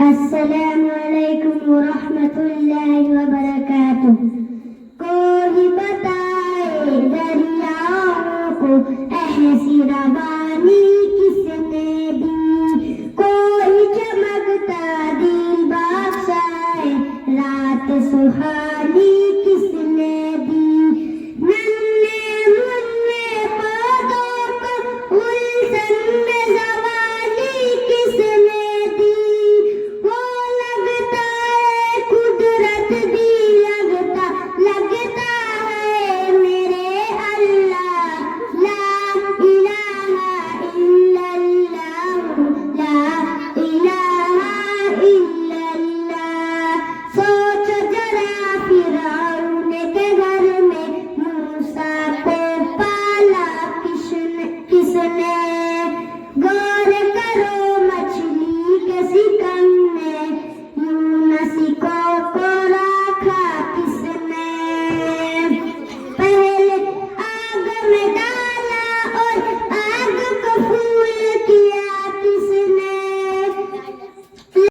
السلام علیکم ورحمۃ اللہ وبرکاتہ. کوئی بتائے دریاؤں کو ایسی روانی کس نے دی.